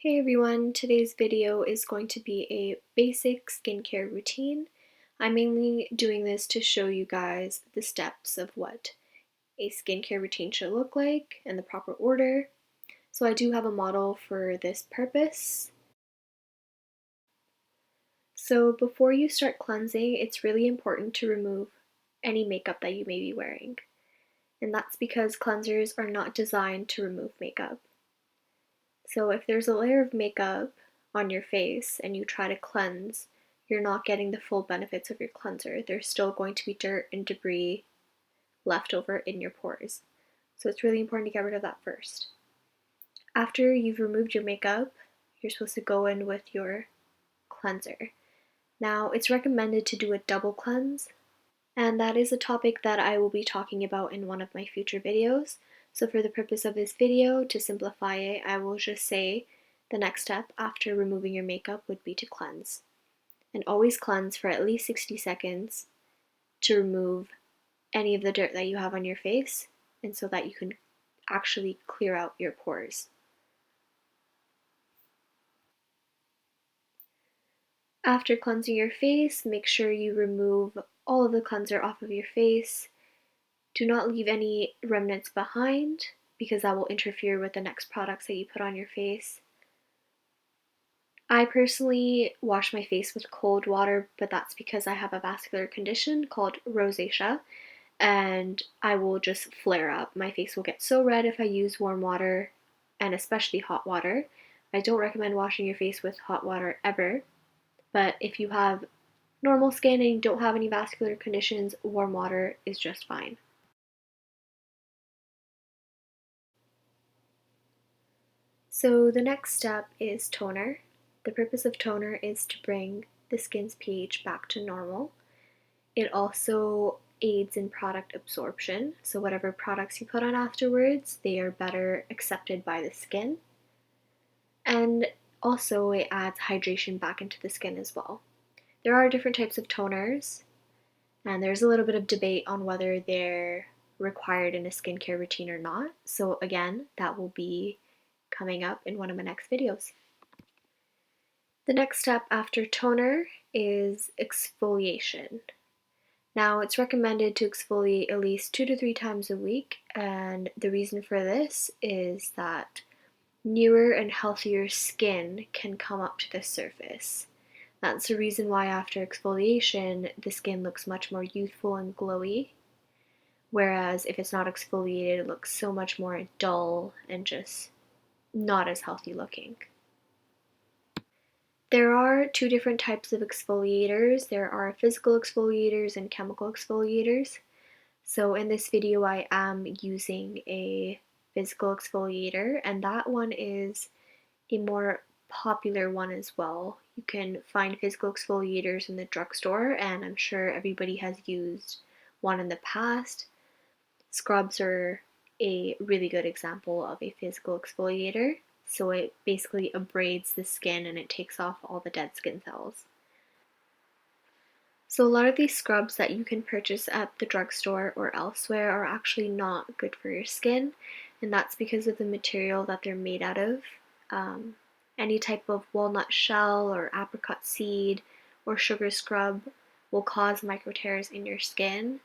Hey everyone, today's video is going to be a basic skincare routine. I'm mainly doing this to show you guys the steps of what a skincare routine should look like and the proper order. So I do have a model for this purpose. So before you start cleansing, it's really important to remove any makeup that you may be wearing. And that's because cleansers are not designed to remove makeup. So if there's a layer of makeup on your face and you try to cleanse, you're not getting the full benefits of your cleanser. There's still going to be dirt and debris left over in your pores. So it's really important to get rid of that first. After you've removed your makeup, you're supposed to go in with your cleanser. Now, it's recommended to do a double cleanse, and that is a topic that I will be talking about in one of my future videos. So for the purpose of this video, to simplify it, I will just say the next step after removing your makeup would be to cleanse. And always cleanse for at least 60 seconds to remove any of the dirt that you have on your face, and so that you can actually clear out your pores. After cleansing your face, make sure you remove all of the cleanser off of your face. Do not leave any remnants behind because that will interfere with the next products that you put on your face. I personally wash my face with cold water, but that's because I have a vascular condition called rosacea, and I will just flare up. My face will get so red if I use warm water, and especially hot water. I don't recommend washing your face with hot water ever, but if you have normal skin and you don't have any vascular conditions, warm water is just fine. So the next step is toner. The purpose of toner is to bring the skin's pH back to normal. It also aids in product absorption, so whatever products you put on afterwards, they are better accepted by the skin. And also it adds hydration back into the skin as well. There are different types of toners, and there's a little bit of debate on whether they're required in a skincare routine or not. So again, that will be coming up in one of my next videos. The next step after toner is exfoliation. Now, it's recommended to exfoliate at least 2 to 3 times a week, and the reason for this is that newer and healthier skin can come up to the surface. That's the reason why after exfoliation, the skin looks much more youthful and glowy, whereas if it's not exfoliated, it looks so much more dull and just not as healthy looking. There are two different types of exfoliators. There are physical exfoliators and chemical exfoliators. So in this video I am using a physical exfoliator, and that one is a more popular one as well. You can find physical exfoliators in the drugstore, and I'm sure everybody has used one in the past. Scrubs are a really good example of a physical exfoliator. So it basically abrades the skin and it takes off all the dead skin cells. So a lot of these scrubs that you can purchase at the drugstore or elsewhere are actually not good for your skin, and that's because of the material that they're made out of. Any type of walnut shell or apricot seed or sugar scrub will cause micro tears in your skin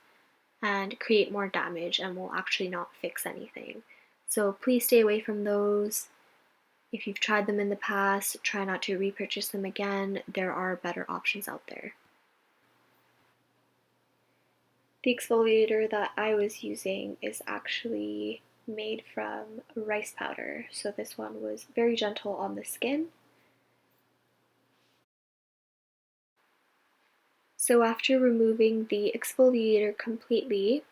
and create more damage and will actually not fix anything. So please stay away from those. If you've tried them in the past, try not to repurchase them again. There are better options out there. The exfoliator that I was using is actually made from rice powder, so this one was very gentle on the skin. So after removing the exfoliator completely,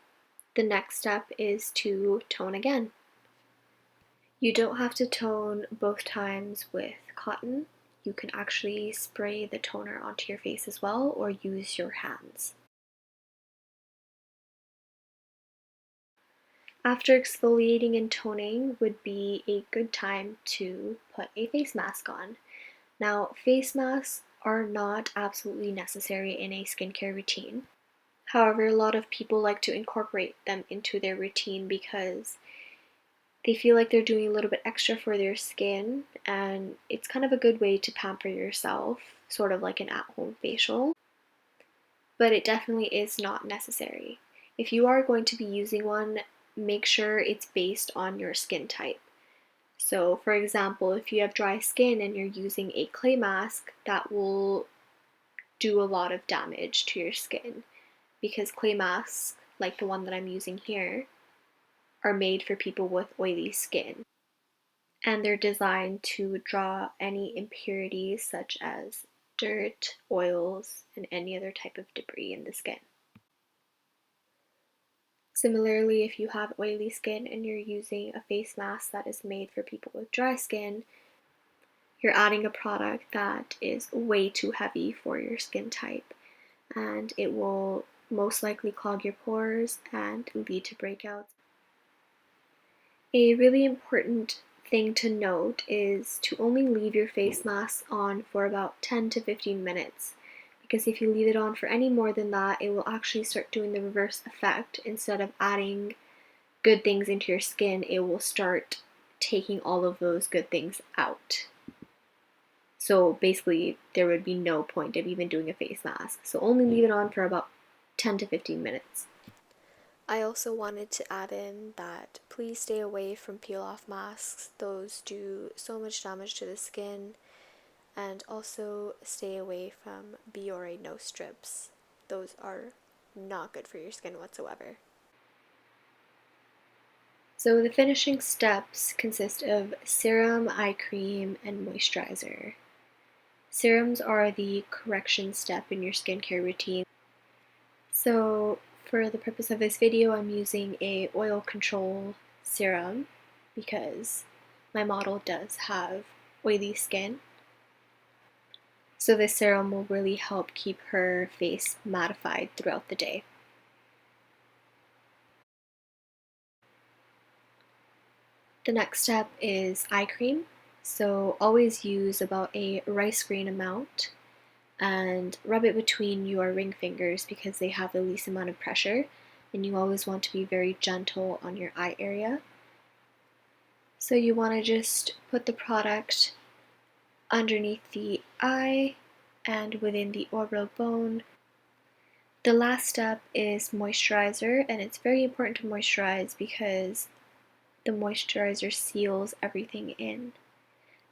the next step is to tone again. You don't have to tone both times with cotton. You can actually spray the toner onto your face as well, or use your hands. After exfoliating and toning would be a good time to put a face mask on. Now, face masks are not absolutely necessary in a skincare routine. However, a lot of people like to incorporate them into their routine because They feel like they're doing a little bit extra for their skin, and it's kind of a good way to pamper yourself, sort of like an at-home facial, but it definitely is not necessary. If you are going to be using one, make sure it's based on your skin type. So, for example, if you have dry skin and you're using a clay mask, that will do a lot of damage to your skin because clay masks, like the one that I'm using here, are made for people with oily skin. And they're designed to draw any impurities such as dirt, oils, and any other type of debris in the skin. Similarly, if you have oily skin and you're using a face mask that is made for people with dry skin, you're adding a product that is way too heavy for your skin type, and it will most likely clog your pores and lead to breakouts. A really important thing to note is to only leave your face mask on for about 10 to 15 minutes, because if you leave it on for any more than that, it will actually start doing the reverse effect. Instead of adding good things into your skin, it will start taking all of those good things out. So basically, there would be no point of even doing a face mask. So only leave it on for about 10 to 15 minutes. I also wanted to add in that please stay away from peel-off masks. Those do so much damage to the skin. And also stay away from Biore nose strips. Those are not good for your skin whatsoever. So the finishing steps consist of serum, eye cream, and moisturizer. Serums are the correction step in your skincare routine. So for the purpose of this video, I'm using a oil control serum because my model does have oily skin. So this serum will really help keep her face mattified throughout the day. The next step is eye cream. So always use about a rice grain amount and rub it between your ring fingers because they have the least amount of pressure, and you always want to be very gentle on your eye area. So you want to just put the product underneath the eye and within the orbital bone. The last step is moisturizer, and it's very important to moisturize because the moisturizer seals everything in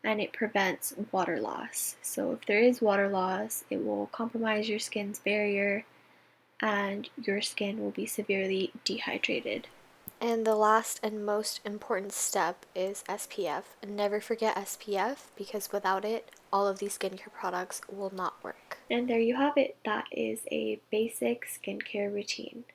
and it prevents water loss. So if there is water loss, it will compromise your skin's barrier and your skin will be severely dehydrated. And the last and most important step is SPF. Never forget SPF because without it, all of these skincare products will not work. And there you have it. That is a basic skincare routine.